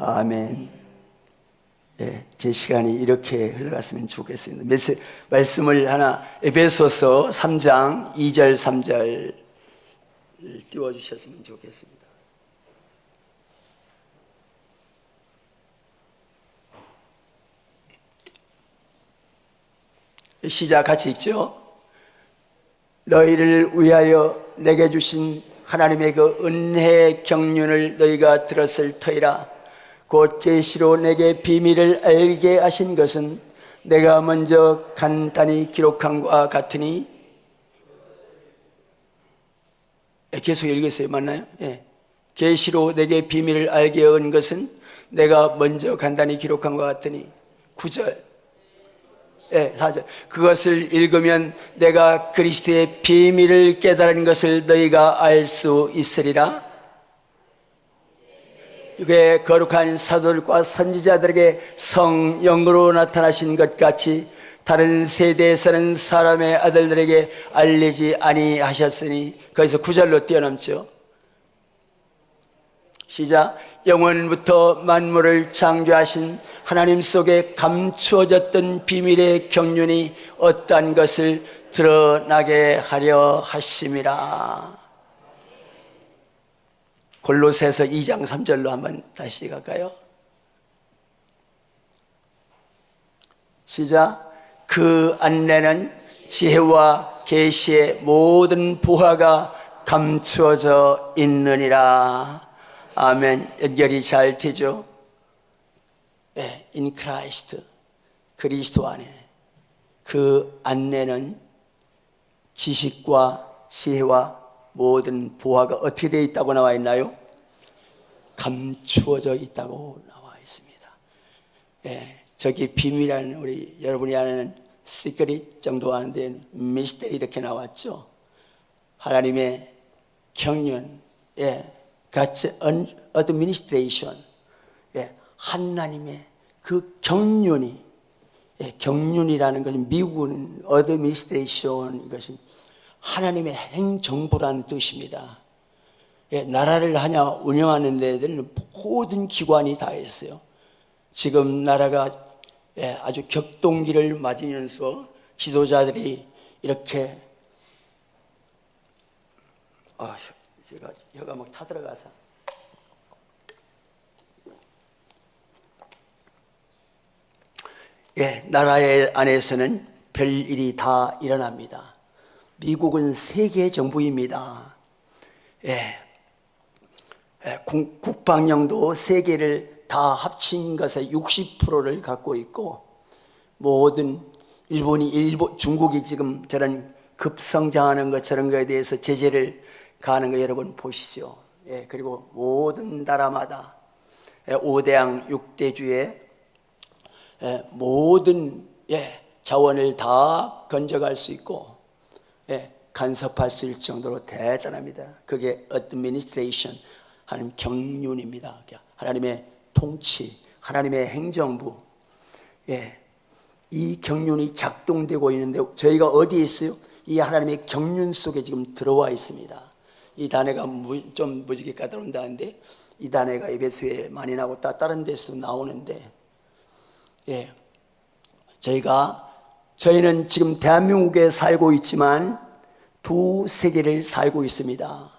아멘. 예, 제 시간이 이렇게 흘러갔으면 좋겠습니다. 말씀을 하나, 에베소서 3장 2절 3절 띄워주셨으면 좋겠습니다. 시작 같이 읽죠. 너희를 위하여 내게 주신 하나님의 그 은혜의 경륜을 너희가 들었을 터이라. 곧 계시로 내게 비밀을 알게 하신 것은 내가 먼저 간단히 기록한과 같으니. 계속 읽으세요. 맞나요? 예. 계시로 내게 비밀을 알게 한 것은 내가 먼저 간단히 기록한 것 같으니. 9절, 예, 4절. 그것을 읽으면 내가 그리스도의 비밀을 깨달은 것을 너희가 알 수 있으리라. 그의 거룩한 사도들과 선지자들에게 성령으로 나타나신 것 같이 다른 세대에서는 사람의 아들들에게 알리지 아니하셨으니. 거기서 9절로 뛰어넘죠. 시작. 영원부터 만물을 창조하신 하나님 속에 감추어졌던 비밀의 경륜이 어떠한 것을 드러나게 하려 하심이라. 골로새서 2장 3절로 한번 다시 갈까요? 시작. 그 안에는 지혜와 계시의 모든 보화가 감추어져 있느니라. 아멘. 연결이 잘 되죠? 네, in Christ, 그리스도 안에. 그 안에는 지식과 지혜와 모든 보화가 어떻게 되어 있다고 나와 있나요? 감추어져 있다고 나와 있습니다. 예, 저기 비밀한, 우리 여러분이 아는 시크릿 정도 하는데 미스터리 이렇게 나왔죠. 하나님의 경륜, 예, God's administration, 예, 하나님의 그 경륜이, 예, 경륜이라는 것은 미국은 administration, 이것은 하나님의 행정부라는 뜻입니다. 예, 나라를 하나 운영하는 데는 모든 기관이 다 있어요. 지금 나라가, 예, 아주 격동기를 맞으면서 지도자들이 이렇게, 제가 혀가 막 타들어가서. 예, 나라의 안에서는 별일이 다 일어납니다. 미국은 세계 정부입니다. 예, 국방력도 세계를 다 합친 것의 60%를 갖고 있고, 모든 중국이 지금 저런 급성장하는 것처럼 거에 대해서 제재를 가하는 거 여러분 보시죠. 예, 그리고 모든 나라마다 5대양 6대주의 모든, 예, 자원을 다 건져갈 수 있고, 예, 간섭할 수 있을 정도로 대단합니다. 그게 administration, 하나님 경륜입니다. 하나님의 통치, 하나님의 행정부. 예, 이 경륜이 작동되고 있는데 저희가 어디에 있어요? 이 하나님의 경륜 속에 지금 들어와 있습니다. 이 단어가 좀 무지개 까다로운다는데 이 단어가 에베소에 많이 나오고 다른 데서도 나오는데, 예, 저희는 지금 대한민국에 살고 있지만 두 세계를 살고 있습니다.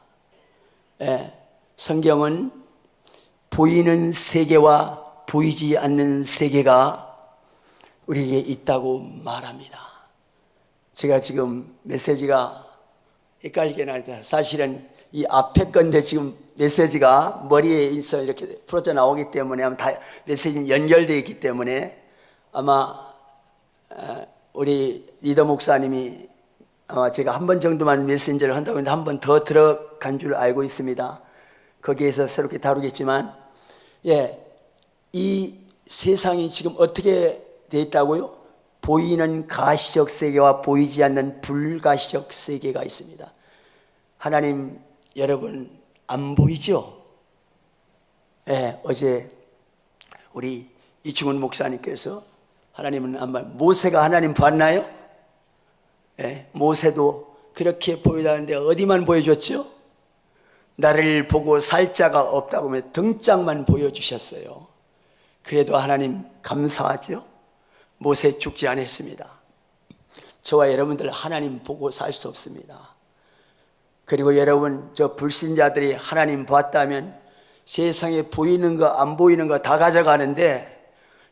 예, 성경은 보이는 세계와 보이지 않는 세계가 우리에게 있다고 말합니다. 제가 지금 메시지가 헷갈리게 나죠. 사실은 이 앞에 건데 지금 메시지가 머리에 있어 이렇게 풀어져 나오기 때문에 아마 다 메시지는 연결되어 있기 때문에 아마 우리 리더 목사님이 아마 제가 한 번 정도만 메신저를 한다고 했는데 한 번 더 들어간 줄 알고 있습니다. 거기에서 새롭게 다루겠지만, 예, 이 세상이 지금 어떻게 되어 있다고요? 보이는 가시적 세계와 보이지 않는 불가시적 세계가 있습니다. 하나님, 여러분 안 보이죠? 예, 어제 우리 이충훈 목사님께서 하나님은 안 봐요. 모세가 하나님 봤나요? 예, 모세도 그렇게 보이다는데 어디만 보여줬죠? 나를 보고 살 자가 없다고 하면 등짝만 보여주셨어요. 그래도 하나님 감사하죠. 모세 죽지 않았습니다. 저와 여러분들 하나님 보고 살 수 없습니다. 그리고 여러분, 저 불신자들이 하나님 봤다면 세상에 보이는 거 안 보이는 거 다 가져가는데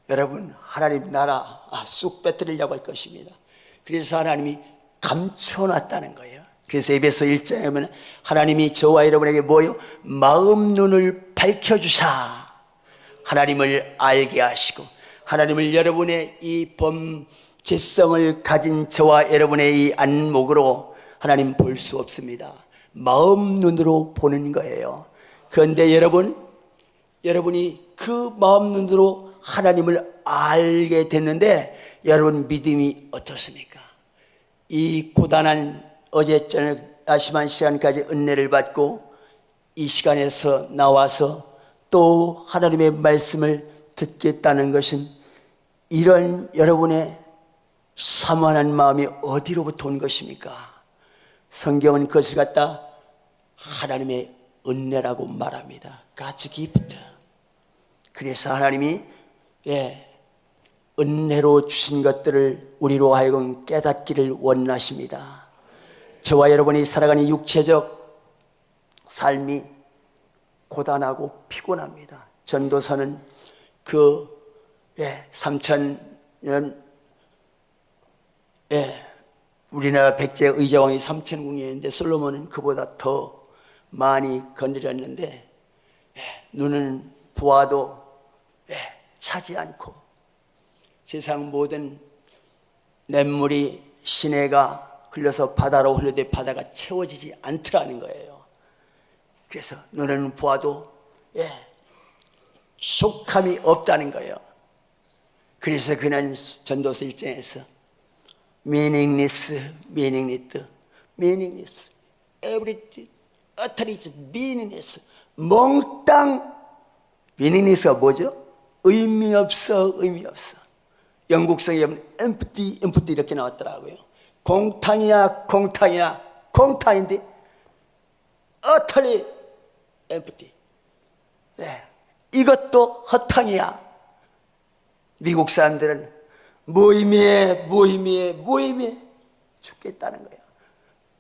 여러분, 하나님 나라 쑥 빼뜨리려고 할 것입니다. 그래서 하나님이 감춰놨다는 거예요. 그래서 에베소 1장에 보면 하나님이 저와 여러분에게 뭐요? 마음 눈을 밝혀주사 하나님을 알게 하시고, 하나님을 여러분의 이 범죄성을 가진 저와 여러분의 이 안목으로 하나님 볼 수 없습니다. 마음 눈으로 보는 거예요. 그런데 여러분이 그 마음 눈으로 하나님을 알게 됐는데 여러분 믿음이 어떻습니까? 이 고단한 어제 저녁 아심한 시간까지 은혜를 받고 이 시간에서 나와서 또 하나님의 말씀을 듣겠다는 것은 이런 여러분의 사모하는 마음이 어디로부터 온 것입니까? 성경은 그것을 갖다 하나님의 은혜라고 말합니다. God's gift. 그래서 하나님이 은혜로 주신 것들을 우리로 하여금 깨닫기를 원하십니다. 저와 여러분이 살아가는 육체적 삶이 고단하고 피곤합니다. 전도서는 3,000년 우리나라 백제 의자왕이 3,000궁이었는데 솔로몬은 그보다 더 많이 거느렸는데 눈은 보아도 차지 않고 세상 모든 냇물이 시내가 흘러서 바다로 흘러도 바다가 채워지지 않더라는 거예요. 그래서 눈은 보아도 속함이 없다는 거예요. 그래서 그는 전도서 1장에서 meaningless, everything, utterly meaningless, 몽땅. meaningless가 뭐죠? 의미 없어. 영국성에 보면 empty 이렇게 나왔더라고요. 공탕인데 utterly empty. 이것도 허탕이야. 미국 사람들은 무의미해 죽겠다는 거예요.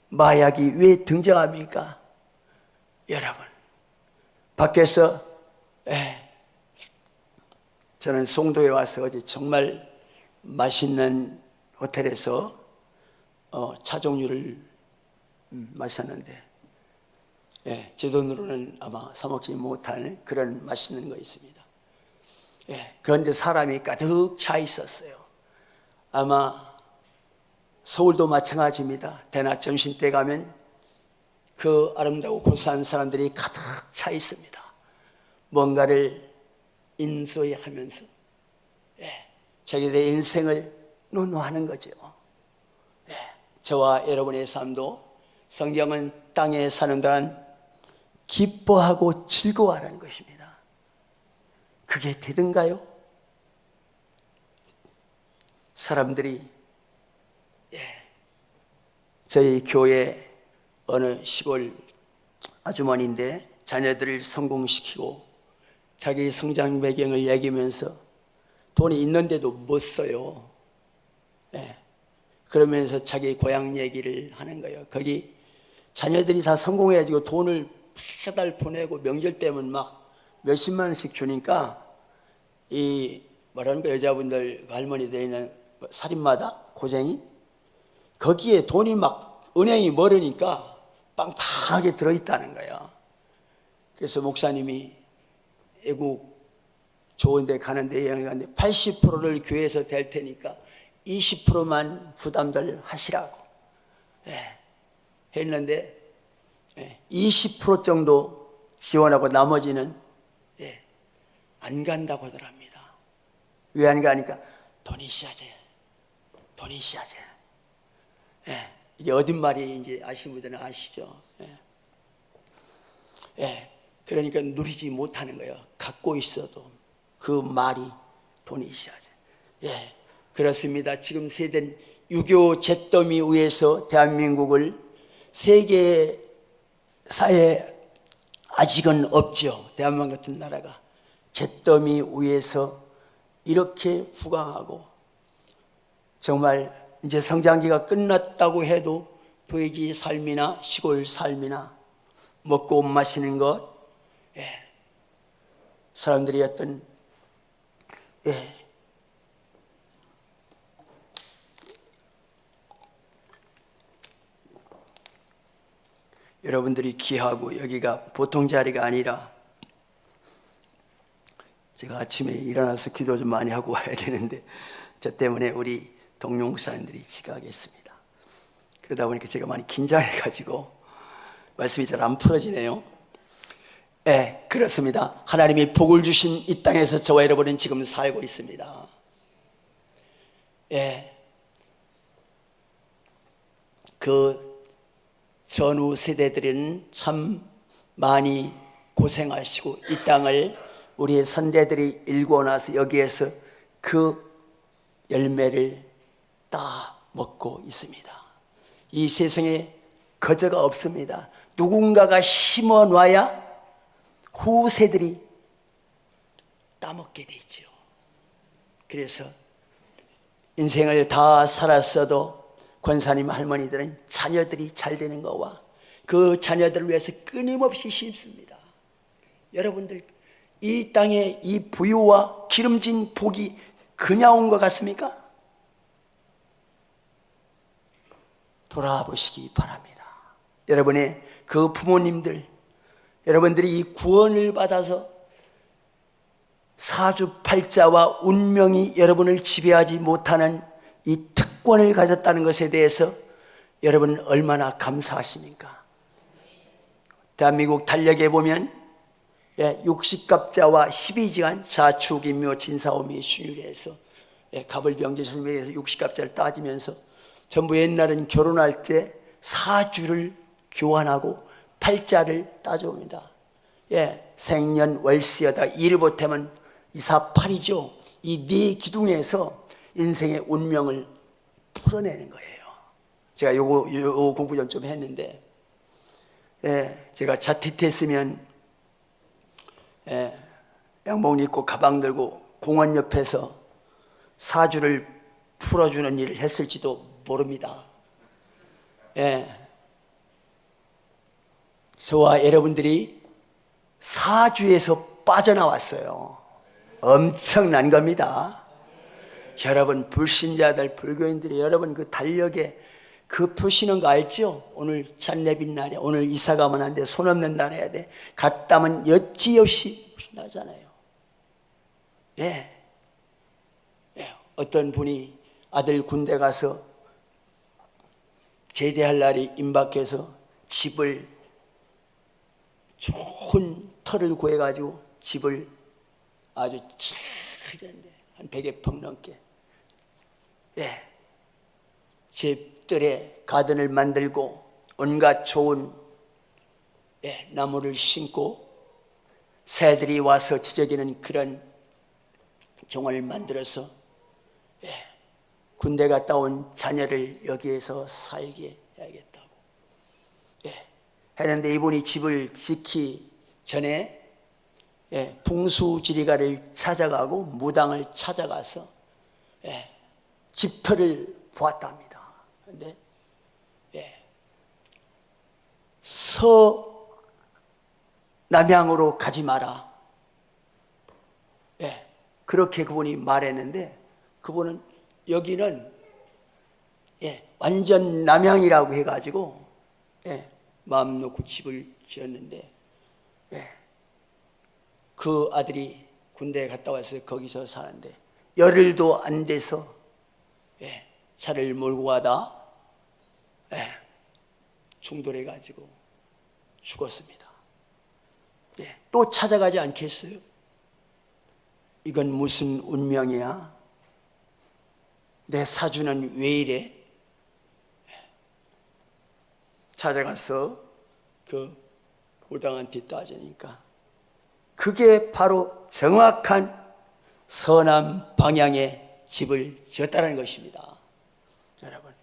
마약이 왜 등장합니까? 여러분, 밖에서 저는 송도에 와서 어제 정말 맛있는 호텔에서 차 종류를 마셨는데 제 돈으로는 아마 사 먹지 못할 그런 맛있는 거 있습니다. 그런데 사람이 가득 차 있었어요. 아마 서울도 마찬가지입니다. 대낮 점심때 가면 그 아름다고 고사한 사람들이 가득 차 있습니다. 뭔가를 인소하면서 자기들의 인생을 논하는 거죠. 저와 여러분의 삶도 성경은 땅에 사는 동안 기뻐하고 즐거워하라는 것입니다. 그게 되든가요? 사람들이 저희 교회 어느 시골 아주머니인데 자녀들을 성공시키고 자기 성장 배경을 얘기하면서 돈이 있는데도 못 써요. 그러면서 자기 고향 얘기를 하는 거예요. 거기 자녀들이 다 성공해가지고 돈을 매달 보내고 명절 때면 막 몇십만 원씩 주니까 이 뭐라는 거 여자분들 할머니들 있는 살인마다 고쟁이 거기에 돈이 막 은행이 멀으니까 빵빵하게 들어있다는 거예요. 그래서 목사님이 애국 좋은 데 가는데 여행 갔는데 80%를 교회에서 댈 테니까 20%만 부담들 하시라고 했는데 20% 정도 지원하고 나머지는 안 간다고 하더랍니다. 왜 안 가니까 돈이 있어야지. 이게 어딘 말인지 아시는 분들은 아시죠? 그러니까 누리지 못하는 거예요. 갖고 있어도 그 말이 돈이 있어야지. 그렇습니다. 지금 세대는 유교 잿더미 위에서 대한민국을 세계사에 아직은 없죠. 대한민국 같은 나라가. 잿더미 위에서 이렇게 후광하고, 정말 이제 성장기가 끝났다고 해도 부귀 삶이나 시골 삶이나 먹고 마시는 것, 사람들이 어떤 여러분들이 귀하고 여기가 보통 자리가 아니라, 제가 아침에 일어나서 기도 좀 많이 하고 와야 되는데 저 때문에 우리 동료 목사님들이 지각했습니다. 그러다 보니까 제가 많이 긴장해가지고 말씀이 잘 안 풀어지네요. 그렇습니다. 하나님이 복을 주신 이 땅에서 저와 여러분은 지금 살고 있습니다. 그 전후 세대들은 참 많이 고생하시고 이 땅을 우리의 선대들이 일구어 나서 여기에서 그 열매를 따 먹고 있습니다. 이 세상에 거저가 없습니다. 누군가가 심어 놔야 후세들이 따먹게 되죠. 그래서 인생을 다 살았어도 권사님 할머니들은 자녀들이 잘 되는 거와 그 자녀들을 위해서 끊임없이 심습니다. 여러분들, 이 땅에 이 부유와 기름진 복이 그냥 온 것 같습니까? 돌아보시기 바랍니다. 여러분의 그 부모님들, 여러분들이 이 구원을 받아서 사주팔자와 운명이 여러분을 지배하지 못하는 이 특권을 가졌다는 것에 대해서 여러분은 얼마나 감사하십니까? 대한민국 달력에 보면 60갑자와 12지간 자축인묘 진사오미 순율에서 갑을병제 선생님에서 60갑자를 따지면서 전부 옛날은 결혼할 때 사주를 교환하고 팔자를 따져옵니다. 생년 월시여다 일 못하면 이사팔이죠. 이 네 기둥에서 인생의 운명을 풀어내는 거예요. 제가 요거 공부 좀 했는데, 제가 자퇴했으면 양복 입고 가방 들고 공원 옆에서 사주를 풀어주는 일을 했을지도 모릅니다. 저와 여러분들이 사주에서 빠져나왔어요. 엄청난 겁니다. 여러분 불신자들, 불교인들이 여러분 그 달력에 그 표시는 거 알죠? 오늘 잔례빈 날에, 오늘 이사 가면 안 돼, 손 없는 날 해야 돼, 갔다면 여지없이 나잖아요. 어떤 분이 아들 군대 가서 제대할 날이 임박해서 집을, 좋은 터를 구해가지고 집을 아주 잘했는데 한 100여 평 넘게 집들에 가든을 만들고 온갖 좋은 나무를 심고 새들이 와서 지저귀는 그런 정원을 만들어서 군대 갔다 온 자녀를 여기에서 살게 해야겠다고 했는데, 이분이 집을 짓기 전에 풍수지리가를 찾아가고 무당을 찾아가서 집터를 보았답니다. 그런데 서남향으로 가지 마라, 그렇게 그분이 말했는데, 그분은 여기는 완전 남향이라고 해가지고 마음 놓고 집을 지었는데, 그 아들이 군대에 갔다 와서 거기서 사는데 열흘도 안 돼서 차를 몰고 가다 충돌해가지고 죽었습니다. 또 찾아가지 않겠어요? 이건 무슨 운명이야? 내 사주는 왜 이래? 찾아가서 그 무당한테 따지니까 그게 바로 정확한 서남 방향의 집을 지었다는 것입니다. 여러분,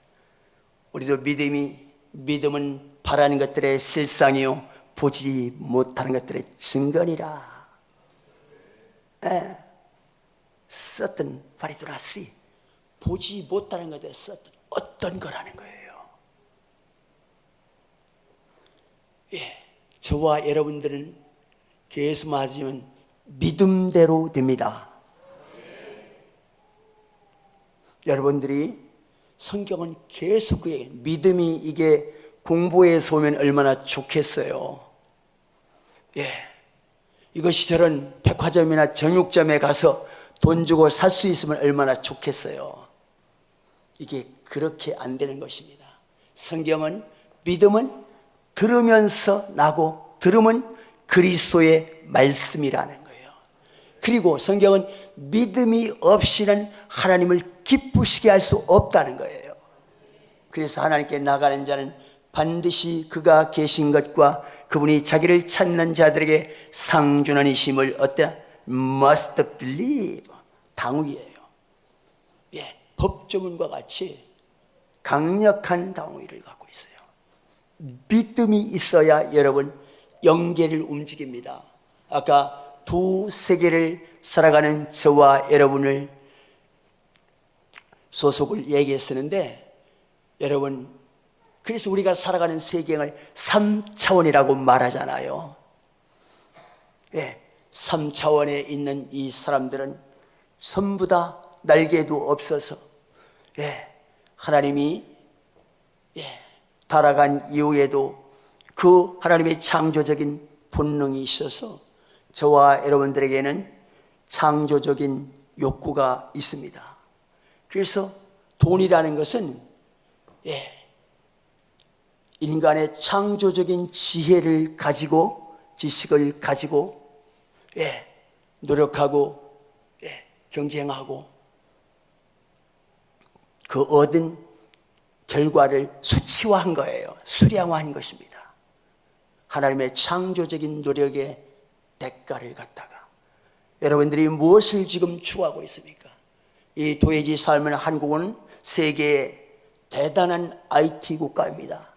우리도 믿음은 바라는 것들의 실상이요 보지 못하는 것들의 증거니라. certain what I do not see. 보지 못하는 것에 certain 어떤 거라는 거예요. 저와 여러분들은 계속 말하자면 믿음대로 됩니다. 여러분들이 성경은 계속 그게 믿음이 이게 공부해서 오면 얼마나 좋겠어요. 이것이 저런 백화점이나 정육점에 가서 돈 주고 살 수 있으면 얼마나 좋겠어요. 이게 그렇게 안 되는 것입니다. 성경은 믿음은 들으면서 나고 들음은 그리스도의 말씀이라는 거예요. 그리고 성경은 믿음이 없이는 하나님을 기쁘시게 할 수 없다는 거예요. 그래서 하나님께 나가는 자는 반드시 그가 계신 것과 그분이 자기를 찾는 자들에게 상 주는 이심을 어때? must believe. 당위예요. 법조문과 같이 강력한 당위를 갖고 있어요. 믿음이 있어야 여러분 영계를 움직입니다. 아까 두 세계를 살아가는 저와 여러분을 소속을 얘기했었는데, 여러분 그래서 우리가 살아가는 세계를 3차원이라고 말하잖아요. 3차원에 있는 이 사람들은 전부 다 날개도 없어서 하나님이 타락한 이후에도 그 하나님의 창조적인 본능이 있어서 저와 여러분들에게는 창조적인 욕구가 있습니다. 그래서 돈이라는 것은 인간의 창조적인 지혜를 가지고 지식을 가지고 노력하고 경쟁하고 그 얻은 결과를 수치화한 거예요. 수량화한 것입니다. 하나님의 창조적인 노력의 대가를 갖다가 여러분들이 무엇을 지금 추구하고 있습니까? 이 도예지 삶은 한국은 세계의 대단한 IT 국가입니다.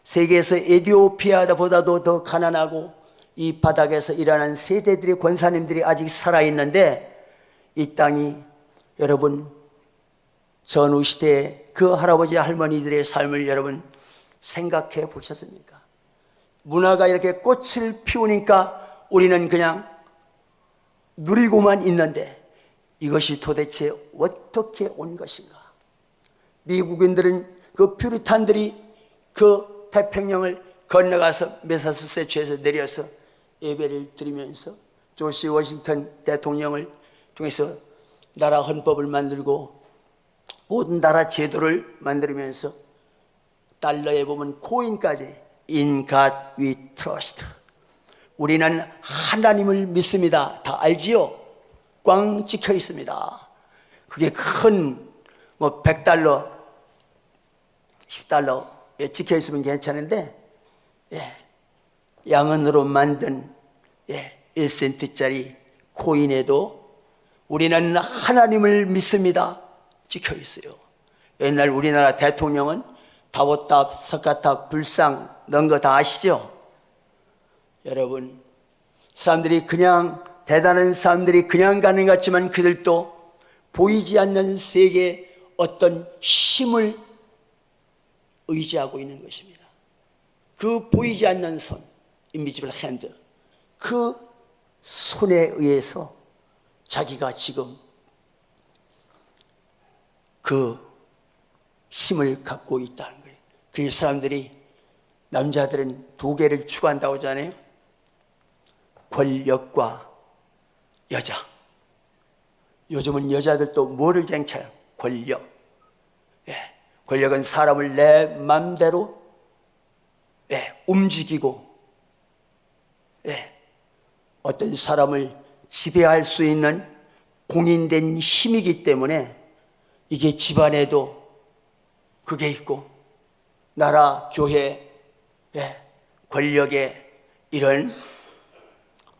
세계에서 에티오피아보다도 더 가난하고 이 바닥에서 일하는 세대들의 권사님들이 아직 살아있는데, 이 땅이 여러분 전후 시대에 그 할아버지 할머니들의 삶을 여러분 생각해 보셨습니까? 문화가 이렇게 꽃을 피우니까 우리는 그냥 누리고만 있는데 이것이 도대체 어떻게 온 것인가? 미국인들은 그 퓨리탄들이 그 태평양을 건너가서 매사추세츠에서 내려서 예배를 드리면서 조지 워싱턴 대통령을 통해서 나라 헌법을 만들고 모든 나라 제도를 만들면서 달러에 보면 코인까지 In God we trust. 우리는 하나님을 믿습니다. 다 알지요? 꽝 찍혀 있습니다. 그게 큰 100달러, 10달러에 찍혀 있으면 괜찮은데 양은으로 만든 1센트짜리 코인에도 우리는 하나님을 믿습니다 찍혀 있어요. 옛날 우리나라 대통령은 다보탑, 석가탑, 불상 넣은 거 다 아시죠? 여러분, 사람들이 그냥 대단한 사람들이 그냥 가는 것 같지만 그들도 보이지 않는 세계에 어떤 힘을 의지하고 있는 것입니다. 그 보이지 않는 손, invisible hand, 그 손에 의해서 자기가 지금 그 힘을 갖고 있다는 거예요. 그래서 사람들이, 남자들은 두 개를 추구한다고 하잖아요. 권력과 여자. 요즘은 여자들도 뭐를 쟁쳐요? 권력. 권력은 사람을 내 맘대로 움직이고 어떤 사람을 지배할 수 있는 공인된 힘이기 때문에 이게 집안에도 그게 있고 나라, 교회, 권력의 이런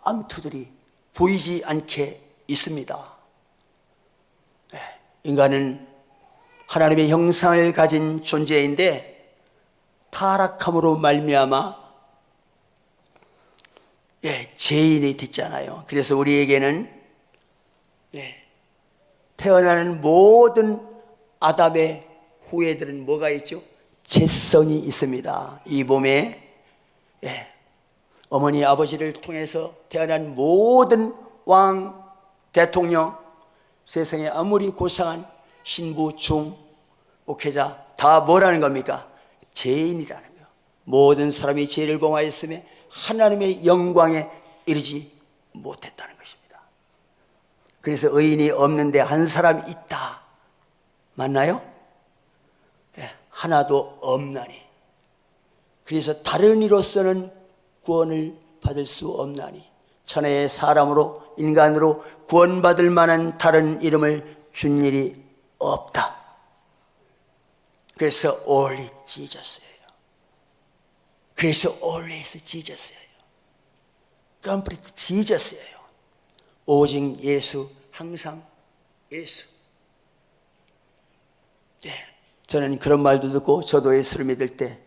암투들이 보이지 않게 있습니다. 인간은 하나님의 형상을 가진 존재인데 타락함으로 말미암아 죄인이 됐잖아요. 그래서 우리에게는 태어나는 모든 아담의 후예들은 뭐가 있죠? 재성이 있습니다. 이 몸에 어머니 아버지를 통해서 태어난 모든 왕, 대통령, 세상에 아무리 고상한 신부, 중, 목회자 다 뭐라는 겁니까? 죄인이라는 거예요. 모든 사람이 죄를 범하였음에 하나님의 영광에 이르지 못했다는 것입니다. 그래서 의인이 없는데 한 사람 있다. 맞나요? 하나도 없나니. 그래서 다른 이로서는 구원을 받을 수 없나니 천하의 사람으로 인간으로 구원받을 만한 다른 이름을 준 일이 없다. 그래서 only Jesus예요. 그래서 always Jesus예요. complete Jesus예요. 오직 예수, 항상 예수. 저는 그런 말도 듣고 저도 예수를 믿을 때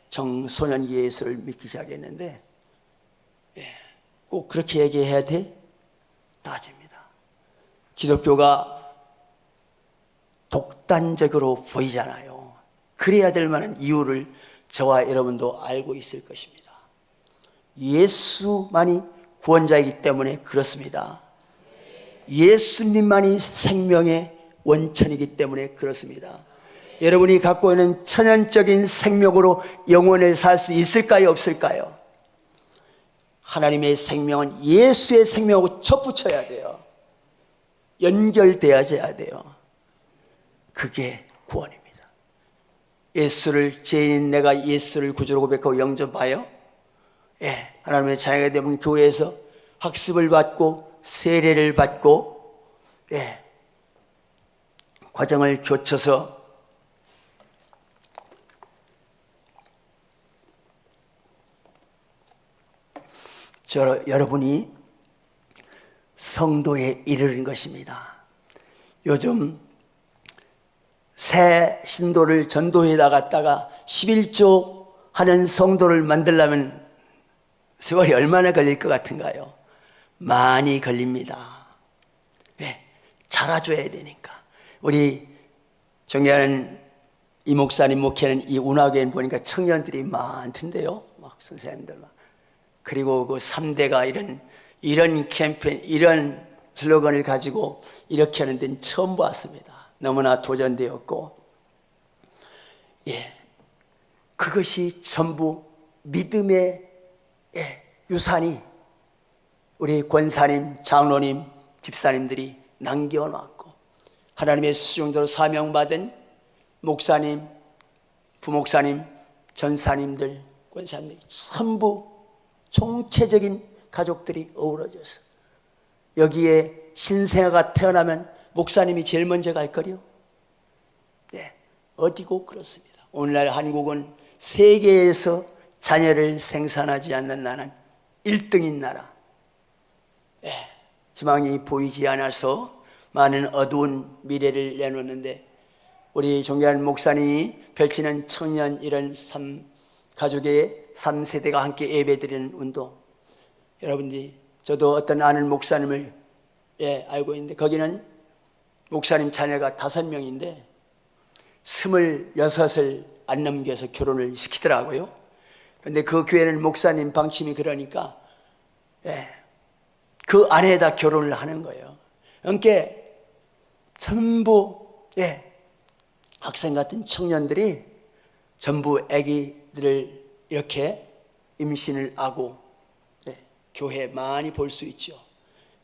청소년기 예수를 믿기 시작했는데 꼭 그렇게 얘기해야 돼? 따집니다. 기독교가 독단적으로 보이잖아요. 그래야 될 만한 이유를 저와 여러분도 알고 있을 것입니다. 예수만이 구원자이기 때문에 그렇습니다. 예수님만이 생명의 원천이기 때문에 그렇습니다. 여러분이 갖고 있는 천연적인 생명으로 영원을 살 수 있을까요? 없을까요? 하나님의 생명은 예수의 생명하고 접붙여야 돼요. 연결되어야 돼요. 그게 구원입니다. 예수를, 죄인인 내가 예수를 구주로 고백하고 영접하여 하나님의 자녀가 되면 교회에서 학습을 받고 세례를 받고 과정을 거쳐서 여러분이 성도에 이르는 것입니다. 요즘 새 신도를 전도회에다 갔다가 11조 하는 성도를 만들려면 세월이 얼마나 걸릴 것 같은가요? 많이 걸립니다. 왜? 자라줘야 되니까. 우리 존경하는 이 목사님 목회는 이 운하교회는 보니까 청년들이 많던데요. 막 선생님들 막. 그리고 그 3대가 이런 캠페인, 이런 슬로건을 가지고 이렇게 하는 데는 처음 봤습니다. 너무나 도전되었고, 그것이 전부 믿음의 유산이 우리 권사님, 장로님, 집사님들이 남겨놨고, 하나님의 수종도로 사명받은 목사님, 부목사님, 전사님들, 권사님들 전부 총체적인 가족들이 어우러져서 여기에 신생아가 태어나면 목사님이 제일 먼저 갈 거요? 어디고 그렇습니다. 오늘날 한국은 세계에서 자녀를 생산하지 않는 나라는 1등인 나라. 희망이 보이지 않아서 많은 어두운 미래를 내놓는데 우리 존경하는 목사님이 펼치는 청년 이런 가족의 3세대가 함께 예배드리는 운동, 여러분들이 저도 어떤 아는 목사님을 알고 있는데 거기는 목사님 자녀가 5명인데 26을 안 넘겨서 결혼을 시키더라고요. 그런데 그 교회는 목사님 방침이 그러니까 그 아내에다 결혼을 하는 거예요. 그러니까 전부 학생 같은 청년들이 전부 아기들을 이렇게 임신을 하고 교회 많이 볼 수 있죠.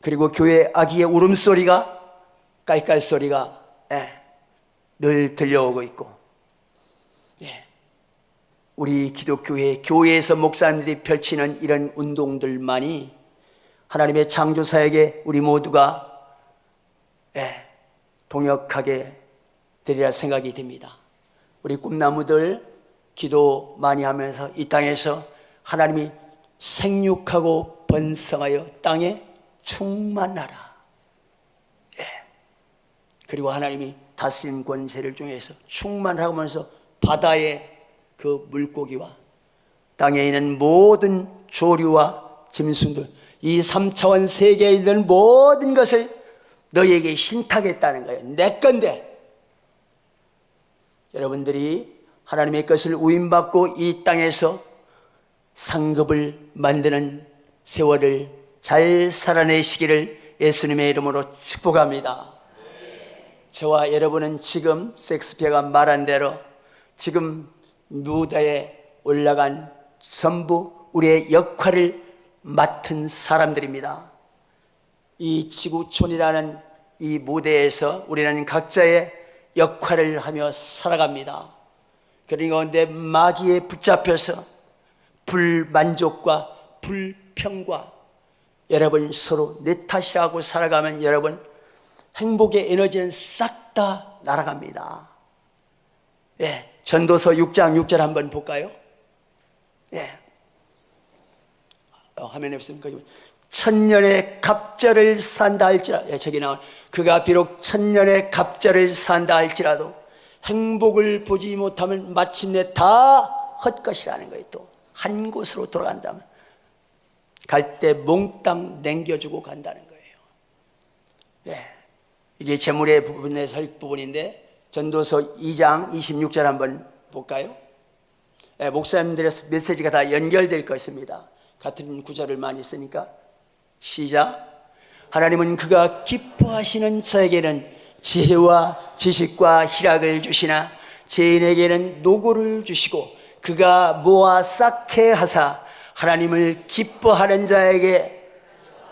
그리고 교회 아기의 울음소리가, 깔깔소리가 늘 들려오고 있고, 우리 기독교회 교회에서 목사님들이 펼치는 이런 운동들만이 하나님의 창조사에게 우리 모두가 동역하게 되리라 생각이 듭니다. 우리 꿈나무들 기도 많이 하면서 이 땅에서 하나님이 생육하고 번성하여 땅에 충만하라. 그리고 하나님이 다스림 권세를 중에서 충만하면서 바다의 그 물고기와 땅에 있는 모든 조류와 짐승들, 이 3차원 세계에 있는 모든 것을 너희에게 신탁했다는 거예요. 내 건데. 여러분들이 하나님의 것을 우임받고 이 땅에서 상급을 만드는 세월을 잘 살아내시기를 예수님의 이름으로 축복합니다. 저와 여러분은 지금 셰익스피어가 말한 대로 지금 무대에 올라간 전부 우리의 역할을 맡은 사람들입니다. 이 지구촌이라는 이 무대에서 우리는 각자의 역할을 하며 살아갑니다. 그러니까 내 마귀에 붙잡혀서 불만족과 불평과 여러분 서로 내 탓이하고 살아가면 여러분 행복의 에너지는 싹 다 날아갑니다. 예, 전도서 6장 6절 한번 볼까요? 예, 화면에 없습니까? 천년의 갑절을 산다 할지라도, 예, 저기 나온 그가 비록 천년의 갑절을 산다 할지라도 행복을 보지 못하면 마침내 다 헛것이라는 거예요. 또 한 곳으로 돌아간다면 갈 때 몽땅 남겨주고 간다는 거예요. 예, 이게 재물의 부분에서 할 부분인데 전도서 2장 26절 한번 볼까요? 예, 목사님들의 메시지가 다 연결될 것입니다. 같은 구절을 많이 쓰니까 시작. 하나님은 그가 기뻐하시는 자에게는 지혜와 지식과 희락을 주시나 죄인에게는 노고를 주시고 그가 모아 쌓게 하사 하나님을 기뻐하는 자에게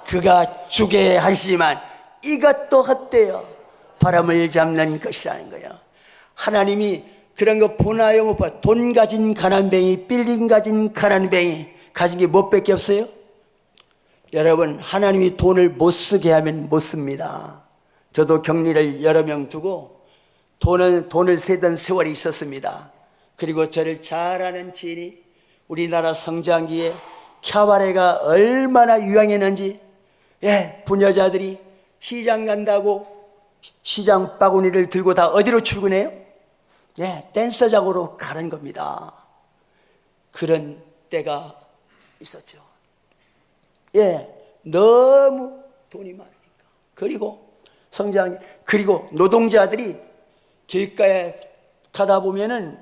그가 주게 하시지만 이것도 헛되어 바람을 잡는 것이라는 거예요. 하나님이 그런 거 보나요 못 봐? 돈 가진 가난뱅이, 빌딩 가진 가난뱅이 가진 게 뭣밖에 없어요? 여러분, 하나님이 돈을 못 쓰게 하면 못 씁니다. 저도 격리를 여러 명 두고 돈을 세던 세월이 있었습니다. 그리고 저를 잘 아는 지인이 우리나라 성장기에 캬바레가 얼마나 유행했는지, 예, 부녀자들이 시장 간다고 시장 바구니를 들고 다 어디로 출근해요? 예, 댄서장으로 가는 겁니다. 그런 때가 있었죠. 예, 너무 돈이 많으니까. 그리고 노동자들이 길가에 가다 보면은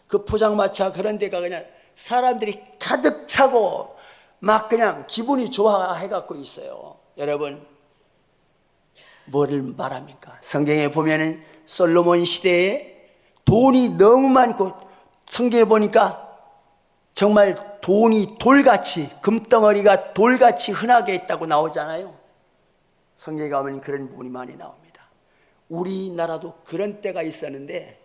그 포장마차 그런 데가 그냥 사람들이 가득 차고 막 그냥 기분이 좋아해갖고 있어요. 여러분, 뭐를 말합니까? 성경에 보면은 솔로몬 시대에 돈이 너무 많고 성경에 보니까 정말 돈이 돌같이, 금덩어리가 돌같이 흔하게 있다고 나오잖아요. 성경에 가면 그런 부분이 많이 나옵니다. 우리나라도 그런 때가 있었는데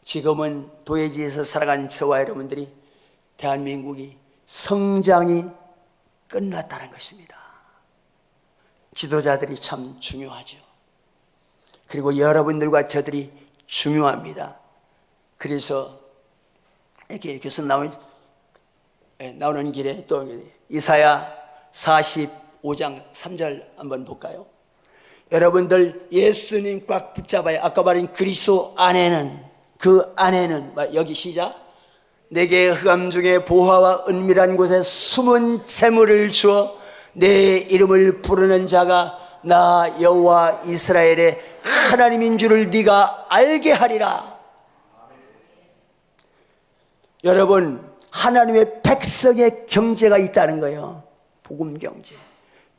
지금은 도회지에서 살아가는 저와 여러분들이 대한민국이 성장이 끝났다는 것입니다. 지도자들이 참 중요하죠. 그리고 여러분들과 저들이 중요합니다. 그래서 이렇게 교수 나오는 길에 또 이사야 45장 3절 한번 볼까요? 여러분들 예수님 꽉 붙잡아요. 아까 말한 그리스도 안에는, 그 안에는, 여기 시작. 내게 흑암 중에 보화와 은밀한 곳에 숨은 재물을 주어 내 이름을 부르는 자가 나 여호와 이스라엘의 하나님인 줄을 네가 알게 하리라. 여러분, 하나님의 백성의 경제가 있다는 거예요. 복음 경제.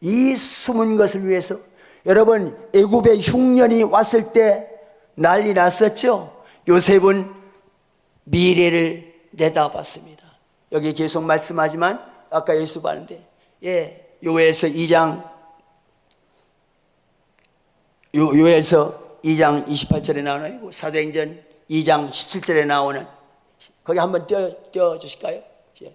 이 숨은 것을 위해서 여러분, 애굽의 흉년이 왔을 때 난리 났었죠. 요셉은 미래를 내다봤습니다. 여기 계속 말씀하지만 아까 예수 봤는데, 예, 요에서 2장 28절에 나오는, 사도행전 2장 17절에 나오는, 거기 한번 띄워주실까요?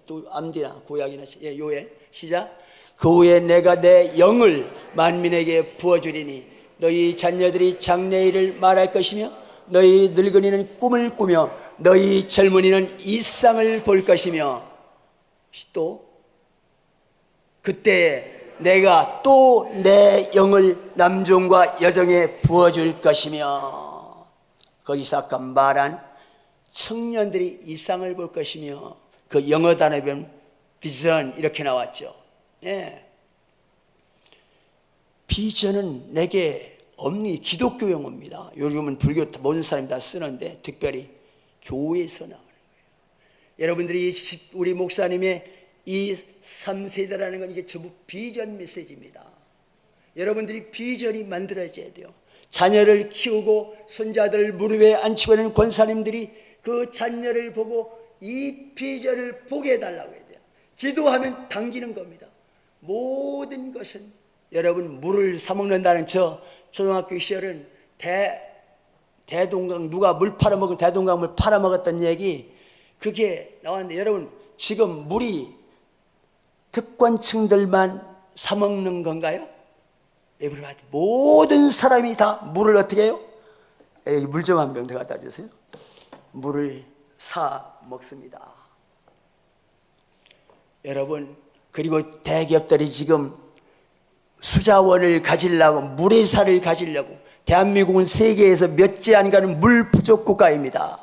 또 암디나 구약이나, 예, 요엘 시작. 그 후에 내가 내 영을 만민에게 부어주리니 너희 자녀들이 장래일을 말할 것이며 너희 늙은이는 꿈을 꾸며 너희 젊은이는 이상을 볼 것이며 또 그때 내가 또 내 영을 남종과 여종에 부어줄 것이며, 거기서 아까 말한 청년들이 이상을 볼 것이며, 그 영어 단어에 보면 비전 이렇게 나왔죠. 예. 비전은 내게 없니? 기독교 용어입니다. 요즘은 불교 모든 사람이 다 쓰는데 특별히 교회에서 나오는 거예요. 여러분들이 우리 목사님의 이 3세대라는 건 이게 전부 비전 메시지입니다. 여러분들이 비전이 만들어져야 돼요. 자녀를 키우고 손자들 무릎에 앉히고 있는 권사님들이 그 자녀를 보고 이 비전을 보게 해달라고 해야 돼요. 기도하면 당기는 겁니다. 모든 것은 여러분 물을 사먹는다는 저 초등학교 시절은 대동강 누가 물 팔아먹은 대동강 물 팔아먹었던 얘기 그게 나왔는데 여러분 지금 물이 특권층들만 사먹는 건가요? 모든 사람이 다 물을 어떻게 해요? 물 좀 한 병 더 갖다 주세요. 물을 사 먹습니다. 여러분 그리고 대기업들이 지금 수자원을 가지려고 물회사를 가지려고 대한민국은 세계에서 몇 째 안 가는 물 부족 국가입니다.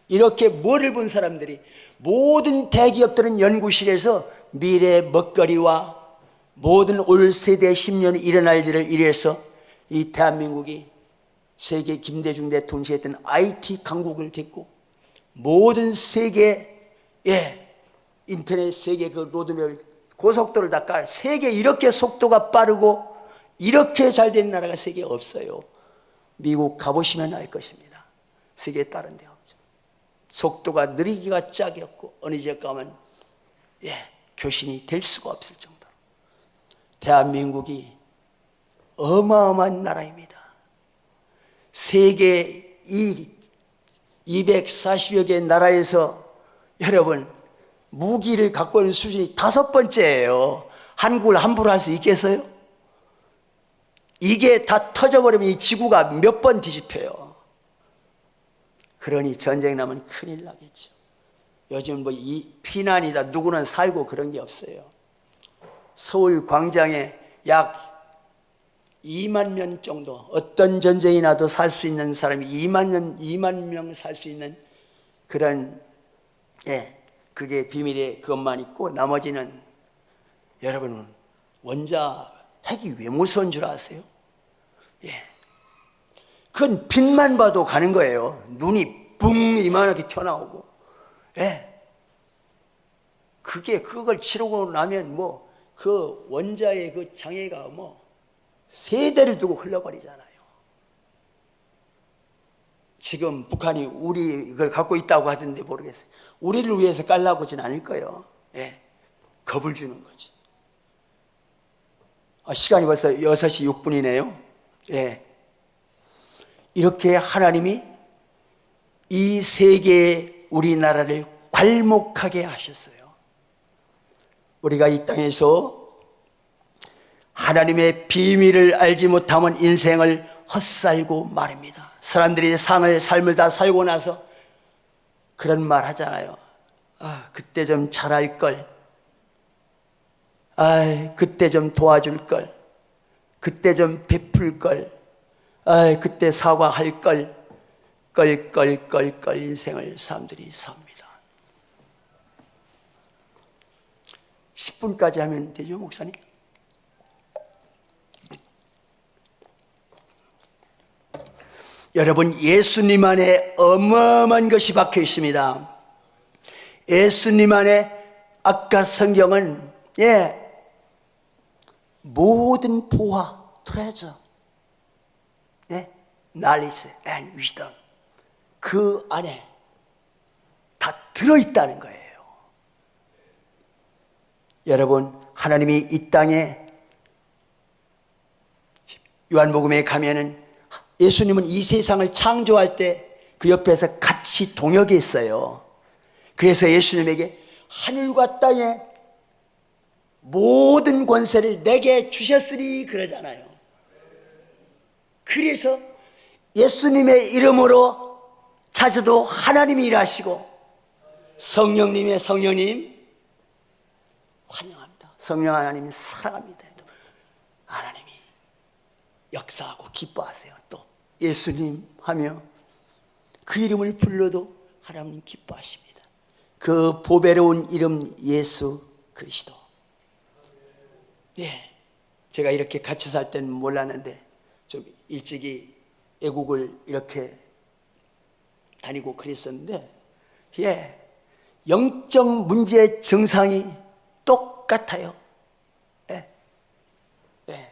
이렇게 뭐를 본 사람들이 모든 대기업들은 연구실에서 미래 먹거리와 모든 올 세대 10년에 일어날 일을 이래서 이 대한민국이 세계 김대중 대통령이 했던 IT 강국을 됐고 모든 세계에 인터넷 세계 그 로드맵을 고속도로를 다 깔 세계 이렇게 속도가 빠르고 이렇게 잘 된 나라가 세계에 없어요. 미국 가보시면 알 것입니다. 세계에 다른 데 없죠. 속도가 느리기가 짝이었고 어느 지역 가면 교신이 될 수가 없을 정도로 대한민국이 어마어마한 나라입니다. 세계 240여 개의 나라에서 여러분 무기를 갖고 있는 수준이 5번째예요. 한국을 함부로 할 수 있겠어요? 이게 다 터져버리면 이 지구가 몇 번 뒤집혀요. 그러니 전쟁 나면 큰일 나겠죠. 요즘 뭐 피난이다 누구는 살고 그런 게 없어요. 서울 광장에 약 2만 명 정도 어떤 전쟁이 나도 살 수 있는 사람이 2만 명 살 수 있는 그런 그게 비밀의 그것만 있고 나머지는 여러분 원자 핵이 왜 무서운 줄 아세요? 그건 빛만 봐도 가는 거예요. 눈이 붕 이만하게 튀어나오고 그걸 치르고 나면 뭐 그 원자의 그 장애가 뭐 세대를 두고 흘러버리잖아요. 지금 북한이 우리 이걸 갖고 있다고 하던데 모르겠어요. 우리를 위해서 깔라고 하진 않을 거예요. 겁을 주는 거지. 시간이 벌써 6시 6분이네요. 이렇게 하나님이 이 세계에 우리나라를 괄목하게 하셨어요. 우리가 이 땅에서 하나님의 비밀을 알지 못하면 인생을 헛살고 말입니다. 사람들이 삶을 다 살고 나서 그런 말 하잖아요. 그때 좀 잘할 걸. 그때 좀 도와줄 걸. 그때 좀 베풀 걸. 그때 사과할 걸. 껄 인생을 사람들이 삽니다. 10분까지 하면 되죠, 목사님? 여러분, 예수님 안에 어마어마한 것이 박혀 있습니다. 예수님 안에 아까 성경은 모든 보화, 트레저, knowledge and wisdom 그 안에 다 들어있다는 거예요. 여러분, 하나님이 이 땅에 요한복음에 가면은 예수님은 이 세상을 창조할 때 그 옆에서 같이 동역했어요. 그래서 예수님에게 하늘과 땅에 모든 권세를 내게 주셨으니 그러잖아요. 그래서 예수님의 이름으로 찾아도 하나님이 일하시고 성령님 환영합니다. 성령 하나님 사랑합니다. 하나님이 역사하고 기뻐하세요. 또 예수님 하며 그 이름을 불러도 하나님 기뻐하십니다. 그 보배로운 이름 예수 그리스도. 제가 이렇게 같이 살 때는 몰랐는데 좀 일찍이 애국을 이렇게 다니고 그랬었는데, 예, 영적 문제 증상이 똑같아요. 예, 예.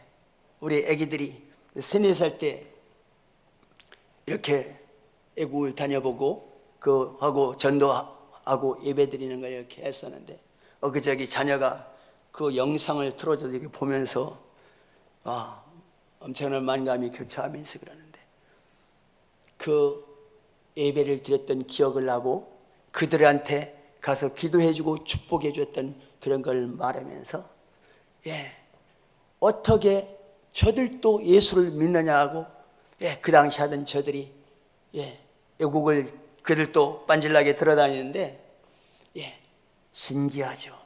우리 애기들이 3, 4살 때 이렇게 애국을 다녀보고 하고 전도하고 예배 드리는 걸 이렇게 했었는데, 엊그저께 자녀가 그 영상을 틀어줘서 이렇게 보면서 엄청난 만감이 교차하면서 그러는데, 그 예배를 드렸던 기억을 하고 그들한테 가서 기도해주고 축복해줬던 그런 걸 말하면서, 예, 어떻게 저들도 예수를 믿느냐 하고, 예, 그 당시 하던 저들이, 예, 애국을 그들도 빤질나게 들어다니는데, 예, 신기하죠.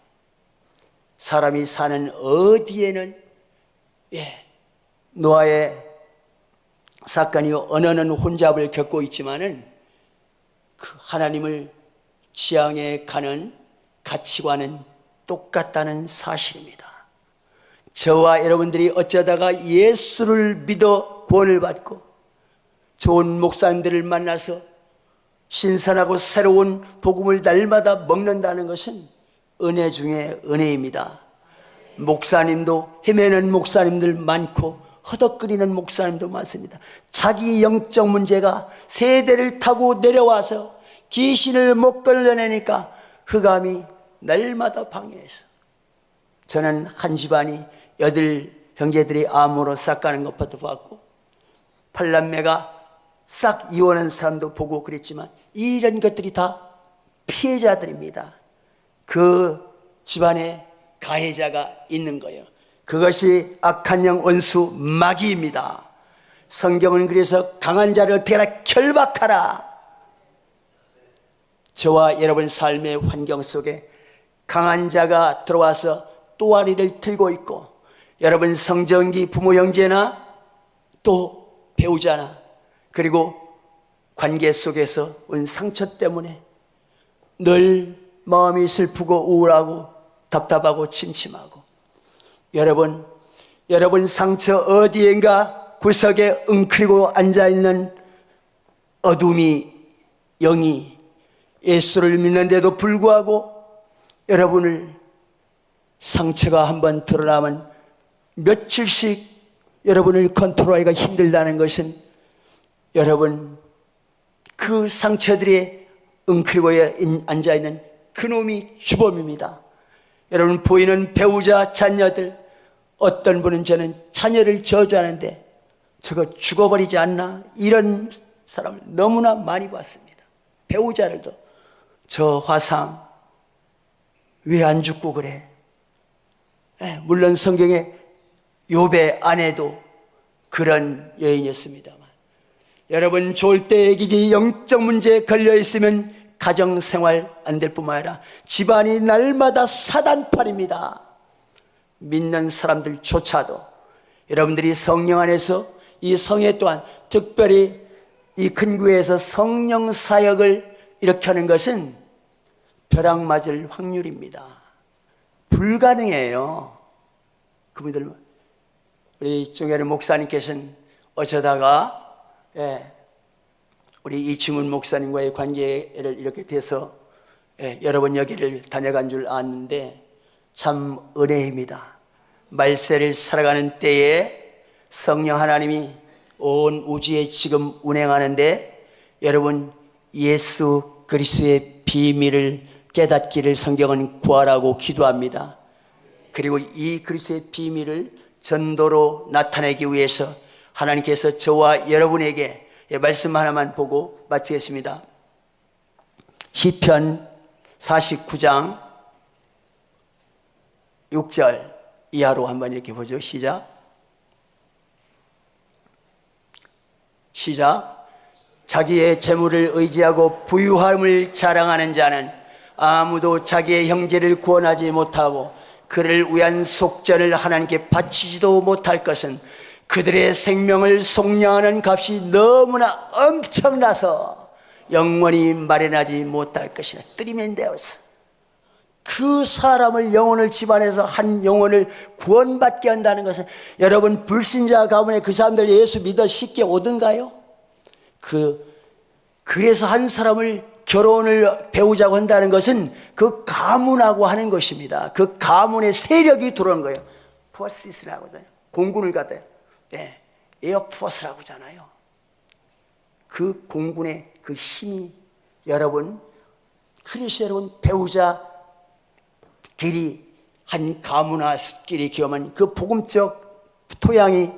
사람이 사는 어디에는, 예, 노아의 사건이 언어는 혼잡을 겪고 있지만은 그 하나님을 지향해 가는 가치관은 똑같다는 사실입니다. 저와 여러분들이 어쩌다가 예수를 믿어 구원을 받고 좋은 목사님들을 만나서 신선하고 새로운 복음을 날마다 먹는다는 것은 은혜 중에 은혜입니다. 목사님도 헤매는 목사님들 많고 허덕거리는 목사님도 많습니다. 자기 영적 문제가 세대를 타고 내려와서 귀신을 못 걸러내니까 흑암이 날마다 방해해서, 저는 한 집안이 8 형제들이 암으로 싹 가는 것부터 봤고 8남매가 싹 이혼한 사람도 보고 그랬지만, 이런 것들이 다 피해자들입니다. 그 집안에 가해자가 있는 거예요. 그것이 악한 영 원수 마귀입니다. 성경은 그래서 강한 자를 어떻게 하라? 결박하라. 저와 여러분 삶의 환경 속에 강한 자가 들어와서 또아리를 들고 있고, 여러분 성정기 부모 형제나 또 배우자나 그리고 관계 속에서 온 상처 때문에 늘 마음이 슬프고 우울하고 답답하고 침침하고, 여러분 상처 어디엔가 구석에 웅크리고 앉아있는 어둠이, 영이 예수를 믿는데도 불구하고 여러분을 상처가 한번 드러나면 며칠씩 여러분을 컨트롤하기가 힘들다는 것은, 여러분 그 상처들이 웅크리고 앉아있는 그놈이 주범입니다. 여러분 보이는 배우자, 자녀들, 어떤 분은 저는 자녀를 저주하는데 저거 죽어버리지 않나, 이런 사람을 너무나 많이 봤습니다. 배우자들도 저 화상 왜 안 죽고 그래? 물론 성경에 욥의 아내도 그런 여인이었습니다만, 여러분 좋을 때 애기지 영적 문제에 걸려있으면 가정생활 안 될 뿐만 아니라 집안이 날마다 사단팔입니다. 믿는 사람들조차도, 여러분들이 성령 안에서 이 성회 또한 특별히 이 큰 교회에서 성령 사역을 이렇게 하는 것은 벼락 맞을 확률입니다. 불가능해요. 그분들, 우리 정혜리 목사님께서는 어쩌다가 우리 이충훈 목사님과의 관계를 이렇게 돼서 여러 번 여기를 다녀간 줄 아는데 참 은혜입니다. 말세를 살아가는 때에 성령 하나님이 온 우주에 지금 운행하는데, 여러분 예수 그리스도의 비밀을 깨닫기를 성경은 구하라고 기도합니다. 그리고 이 그리스도의 비밀을 전도로 나타내기 위해서 하나님께서 저와 여러분에게 말씀 하나만 보고 마치겠습니다. 시편 49장 6절 이하로 한번 이렇게 보죠. 시작. 자기의 재물을 의지하고 부유함을 자랑하는 자는 아무도 자기의 형제를 구원하지 못하고 그를 위한 속전을 하나님께 바치지도 못할 것은 그들의 생명을 속량하는 값이 너무나 엄청나서 영원히 마련하지 못할 것이라. 뜨리면 되었어. 그 사람을 영혼을 집안에서 한 영혼을 구원받게 한다는 것은 여러분 불신자 가문에 그 사람들 예수 믿어 쉽게 오던가요? 그래서 한 사람을 결혼을 배우자고 한다는 것은 그 가문하고 하는 것입니다. 그 가문의 세력이 들어오는 거예요. 포시스라고 하잖아요. 공군을 갖다요. 네, 에어포스라고 하잖아요. 그 공군의 그 힘이 여러분, 그래서 여러분 배우자끼리 한 가문화끼리 기업하면 그 복음적 토양이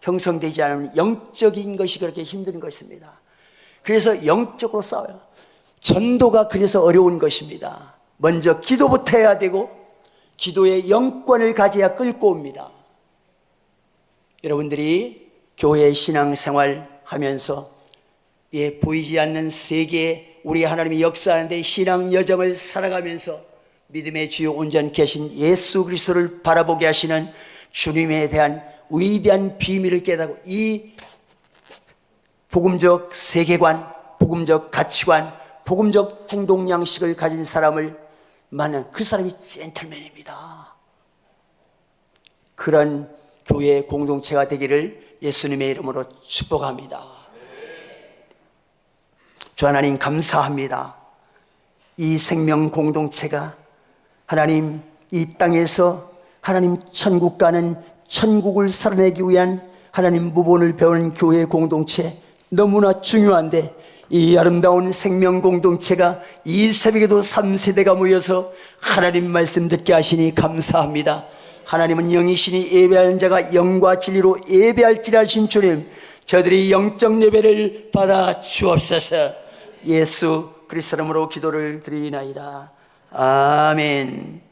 형성되지 않으면 영적인 것이 그렇게 힘든 것입니다. 그래서 영적으로 싸워요. 전도가 그래서 어려운 것입니다. 먼저 기도부터 해야 되고 기도의 영권을 가져야 끌고 옵니다. 여러분들이 교회 신앙생활 하면서 보이지 않는 세계에 우리 하나님이 역사하는데 신앙 여정을 살아가면서 믿음의 주요 온전히 계신 예수 그리스도를 바라보게 하시는 주님에 대한 위대한 비밀을 깨닫고 이 복음적 세계관, 복음적 가치관, 복음적 행동 양식을 가진 사람을 만난 그 사람이 젠틀맨입니다. 그런 교회 공동체가 되기를 예수님의 이름으로 축복합니다. 주 하나님 감사합니다. 이 생명 공동체가 하나님 이 땅에서 하나님 천국 가는 천국을 살아내기 위한 하나님 무본을 배우는 교회 공동체 너무나 중요한데 이 아름다운 생명 공동체가 이 새벽에도 3세대가 모여서 하나님 말씀 듣게 하시니 감사합니다. 하나님은 영이시니 예배하는 자가 영과 진리로 예배할지라 하신 주님, 저들이 영적 예배를 받아 주옵소서. 예수 그리스도 이름으로 기도를 드리나이다. 아멘.